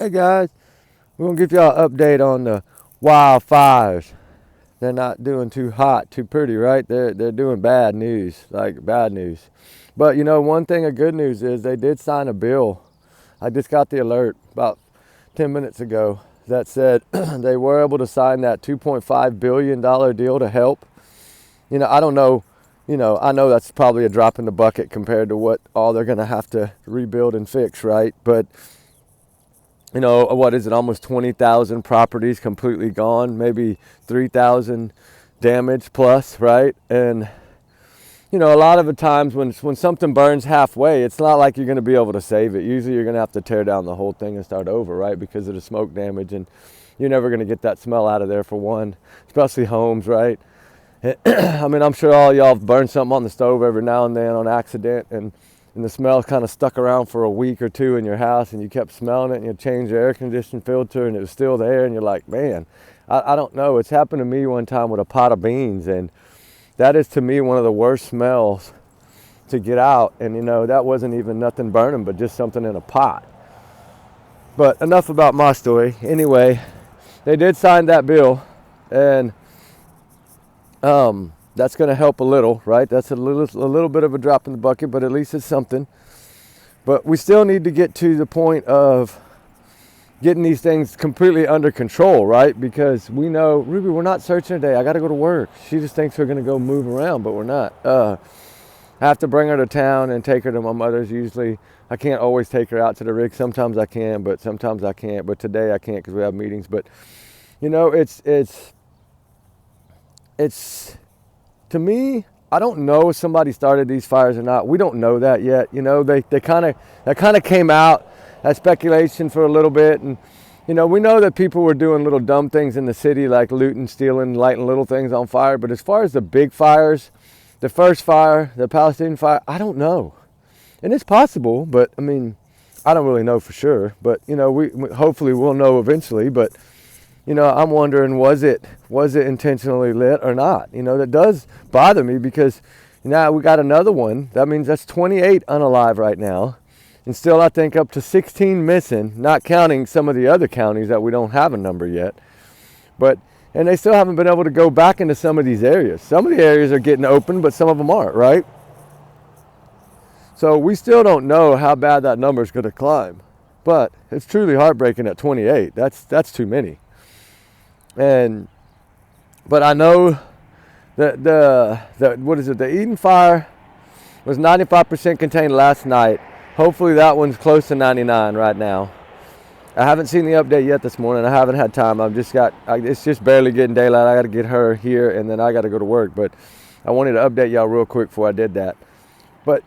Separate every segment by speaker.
Speaker 1: Hey guys, we're gonna give y'all an update on the wildfires. They're not doing too hot, too pretty, right? They're doing bad news, like bad news. But you know, one thing of good news is they did sign a bill. I just got the alert about 10 minutes ago that said they were able to sign that $2.5 billion deal to help. You know, I don't know, I know that's probably a drop in the bucket compared to what all they're gonna have to rebuild and fix, right? But you know, what is it, almost 20,000 properties completely gone, maybe 3,000 damaged plus, right? And, you know, a lot of the times when something burns halfway, it's not like you're going to be able to save it. Usually you're going to have to tear down the whole thing and start over, right? Because of the smoke damage, and you're never going to get that smell out of there for one, especially homes, right? I mean, I'm sure all y'all have burned something on the stove every now and then on accident, and the smell kind of stuck around for a week or two in your house, and you kept smelling it, and you changed your air conditioning filter and it was still there, and you're like, man, I don't know. It's happened to me one time with a pot of beans, and that is to me one of the worst smells to get out. And you know, that wasn't even nothing burning but just something in a pot. But enough about my story. Anyway, they did sign that bill, and that's going to help a little, right? That's a little bit of a drop in the bucket, but at least it's something. But we still need to get to the point of getting these things completely under control, right? Because we know, Ruby, we're not searching today. I got to go to work. She just thinks we're going to go move around, but we're not. I have to bring her to town and take her to my mother's usually. I can't always take her out to the rig. Sometimes I can, but sometimes I can't. But today I can't because we have meetings. But, you know, it's to me, I don't know if somebody started these fires or not. We don't know that yet. You know, they kind of came out as speculation for a little bit, and you know, we know that people were doing little dumb things in the city like looting, stealing, lighting little things on fire. But as far as the big fires, the first fire, the Palestinian fire, I don't know. And it's possible, but I mean, I don't really know for sure. But you know, we hopefully we'll know eventually. But you know, I'm wondering, was it intentionally lit or not? You know, that does bother me because now we got another one. That means that's 28 unalive right now. And still, I think up to 16 missing, not counting some of the other counties that we don't have a number yet. And they still haven't been able to go back into some of these areas. Some of the areas are getting open, but some of them aren't, right? So we still don't know how bad that number is going to climb. But it's truly heartbreaking at 28. That's too many. But I know that the Eden fire was 95% contained last night. Hopefully that one's close to 99 right now. I haven't seen the update yet this morning. I haven't had time. It's just barely getting daylight. I got to get her here, and then I got to go to work. But I wanted to update y'all real quick before I did that. But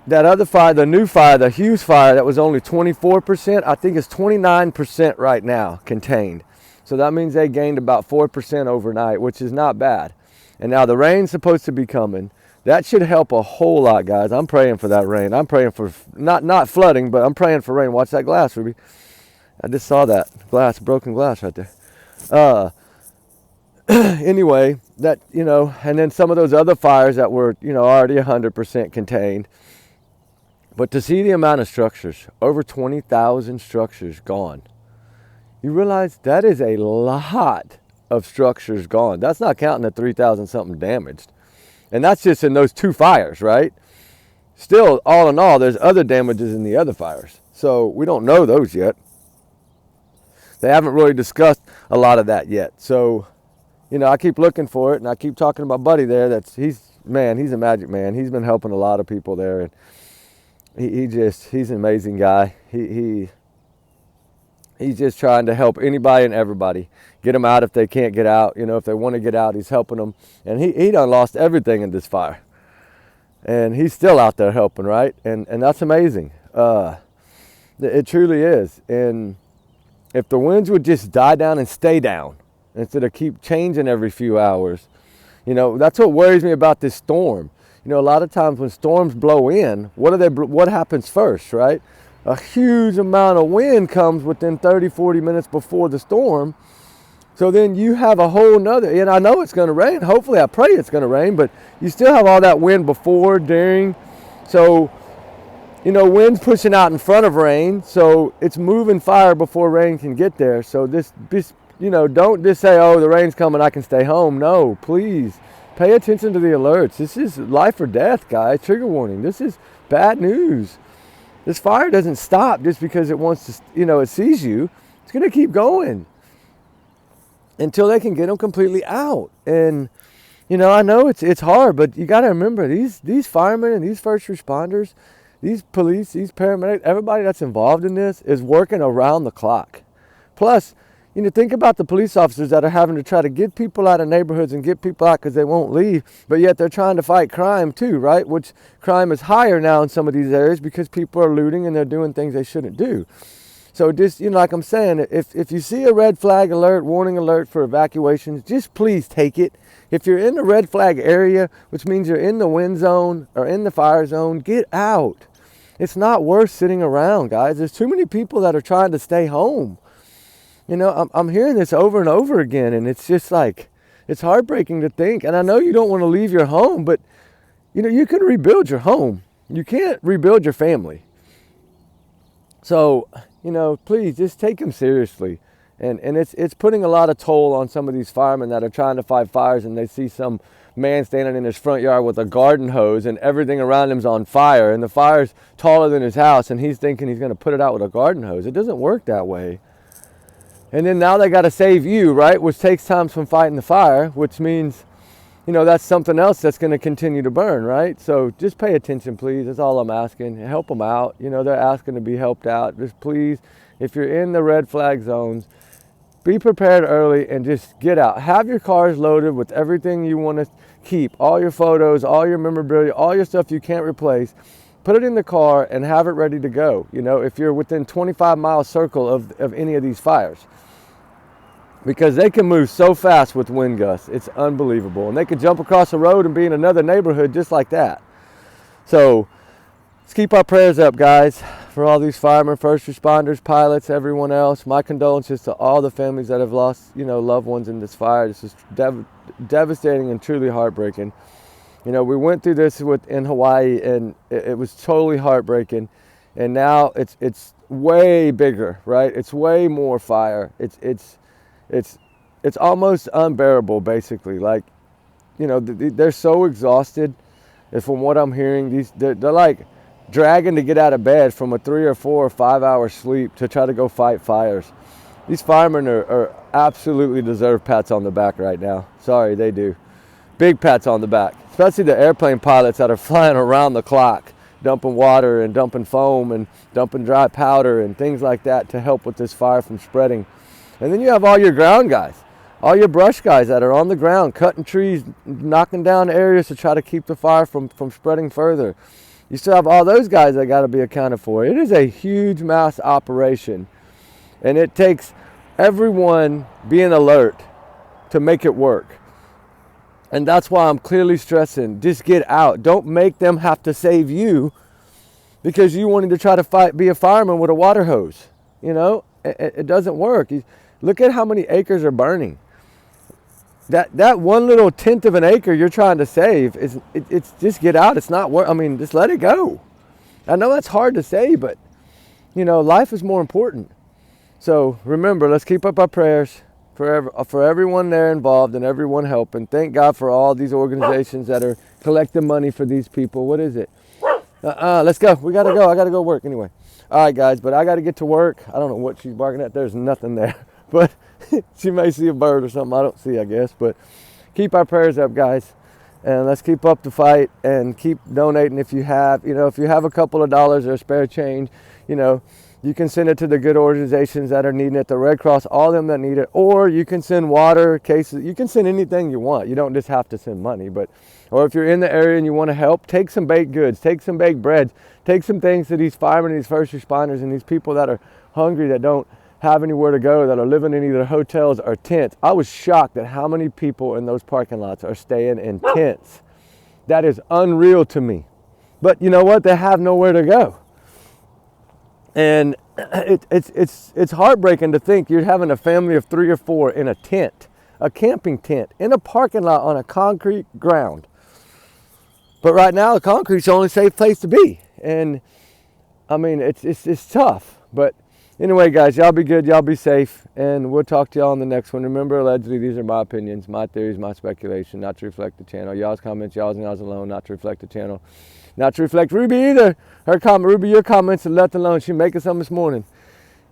Speaker 1: that other fire, the new fire, the Hughes fire, that was only 24%. I think it's 29% right now contained. So that means they gained about 4% overnight, which is not bad. And now the rain's supposed to be coming. That should help a whole lot, guys. I'm praying for that rain. I'm praying for, not flooding, but I'm praying for rain. Watch that glass, Ruby. I just saw that glass, broken glass right there. Anyway, that, you know, and then some of those other fires that were, you know, already 100% contained. But to see the amount of structures, over 20,000 structures gone. You realize that is a lot of structures gone. That's not counting the 3,000 something damaged. And that's just in those two fires, right? Still, all in all, there's other damages in the other fires. So we don't know those yet. They haven't really discussed a lot of that yet. So, you know, I keep looking for it, and I keep talking to my buddy there. He's a magic man. He's been helping a lot of people there, and he's an amazing guy. He's just trying to help anybody and everybody. Get them out if they can't get out. You know, if they want to get out, he's helping them. And he done lost everything in this fire. And he's still out there helping, right? And that's amazing. It truly is. And if the winds would just die down and stay down instead of keep changing every few hours, you know, that's what worries me about this storm. You know, a lot of times when storms blow in, what happens first, right? A huge amount of wind comes within 30, 40 minutes before the storm. So then you have a whole nother, and I know it's going to rain. Hopefully, I pray it's going to rain, but you still have all that wind before, during. So wind's pushing out in front of rain, so it's moving fire before rain can get there. So this don't just say, oh, the rain's coming, I can stay home. No, please pay attention to the alerts. This is life or death, guys. Trigger warning. This is bad news. This fire doesn't stop just because it wants to, it sees you. It's going to keep going until they can get them completely out. And I know it's hard, but you got to remember these firemen and these first responders, these police, these paramedics, everybody that's involved in this is working around the clock. Plus, think about the police officers that are having to try to get people out of neighborhoods and get people out because they won't leave, but yet they're trying to fight crime too, right? Which crime is higher now in some of these areas because people are looting and they're doing things they shouldn't do. So just, like I'm saying, if you see a red flag alert, warning alert for evacuations, just please take it. If you're in the red flag area, which means you're in the wind zone or in the fire zone, get out. It's not worth sitting around, guys. There's too many people that are trying to stay home. I'm hearing this over and over again, and it's just like, it's heartbreaking to think. And I know you don't want to leave your home, but, you can rebuild your home. You can't rebuild your family. So, please just take them seriously. And it's putting a lot of toll on some of these firemen that are trying to fight fires, and they see some man standing in his front yard with a garden hose and everything around him's on fire, and the fire's taller than his house, and he's thinking he's going to put it out with a garden hose. It doesn't work that way. And then now they got to save you, right? Which takes time from fighting the fire, which means, that's something else that's going to continue to burn, right? So just pay attention, please. That's all I'm asking. Help them out. They're asking to be helped out. Just please, if you're in the red flag zones, be prepared early and just get out. Have your cars loaded with everything you want to keep. All your photos, all your memorabilia, all your stuff you can't replace. Put it in the car and have it ready to go. If you're within 25-mile circle of any of these fires. Because they can move so fast with wind gusts. It's unbelievable. And they can jump across the road and be in another neighborhood just like that. So let's keep our prayers up, guys, for all these firemen, first responders, pilots, everyone else. My condolences to all the families that have lost, loved ones in this fire. This is devastating and truly heartbreaking. We went through this in Hawaii, and it was totally heartbreaking. And now it's way bigger, right? It's way more fire. It's almost unbearable, basically. Like, they're so exhausted. And from what I'm hearing, they're like dragging to get out of bed from a 3 or 4 or 5 hour sleep to try to go fight fires. These firemen are absolutely deserve pats on the back right now. Sorry, they do. Big pats on the back. Especially the airplane pilots that are flying around the clock, dumping water and dumping foam and dumping dry powder and things like that to help with this fire from spreading. And then you have all your ground guys, all your brush guys that are on the ground, cutting trees, knocking down areas to try to keep the fire from spreading further. You still have all those guys that got to be accounted for. It is a huge mass operation, and it takes everyone being alert to make it work. And that's why I'm clearly stressing, just get out. Don't make them have to save you because you wanted to try to be a fireman with a water hose. It doesn't work. Look at how many acres are burning. That one little tenth of an acre you're trying to save, it's just get out. It's not work. Just let it go. I know that's hard to say, but, life is more important. So remember, let's keep up our prayers for everyone there involved and everyone helping. Thank God for all these organizations that are collecting money for these people. What is it? Let's go. We got to go. I got to go work anyway. All right, guys, but I got to get to work. I don't know what she's barking at. There's nothing there. But she may see a bird or something I don't see, I guess. But keep our prayers up, guys. And let's keep up the fight and keep donating if you have. If you have a couple of dollars or spare change, you can send it to the good organizations that are needing it, the Red Cross, all of them that need it. Or you can send water, cases. You can send anything you want. You don't just have to send money. Or if you're in the area and you want to help, take some baked goods, take some baked breads, take some things to these firemen, these first responders, and these people that are hungry, that don't have anywhere to go, that are living in either hotels or tents. I was shocked at how many people in those parking lots are staying in tents. That is unreal to me. But you know what? They have nowhere to go. And it's heartbreaking to think you're having a family of 3 or 4 in a tent, a camping tent, in a parking lot on a concrete ground. But right now, the concrete's the only safe place to be. And I mean, it's tough. But anyway, guys, y'all be good. Y'all be safe. And we'll talk to y'all on the next one. Remember, allegedly, these are my opinions, my theories, my speculation, not to reflect the channel. Y'all's comments, y'all's and y'all's alone, not to reflect the channel. Not to reflect Ruby either. Her comment, Ruby, your comments are left alone. She making some this morning.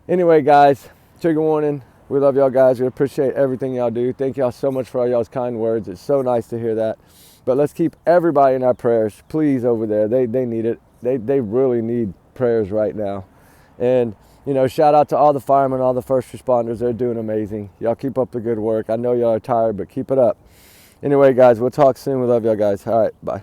Speaker 1: Anyway, guys, trigger warning. We love y'all guys. We appreciate everything y'all do. Thank y'all so much for all y'all's kind words. It's so nice to hear that. But let's keep everybody in our prayers, please, over there. They need it. They really need prayers right now. And, you know, shout out to all the firemen, all the first responders. They're doing amazing. Y'all keep up the good work. I know y'all are tired, but keep it up. Anyway, guys, we'll talk soon. We love y'all guys. All right, bye.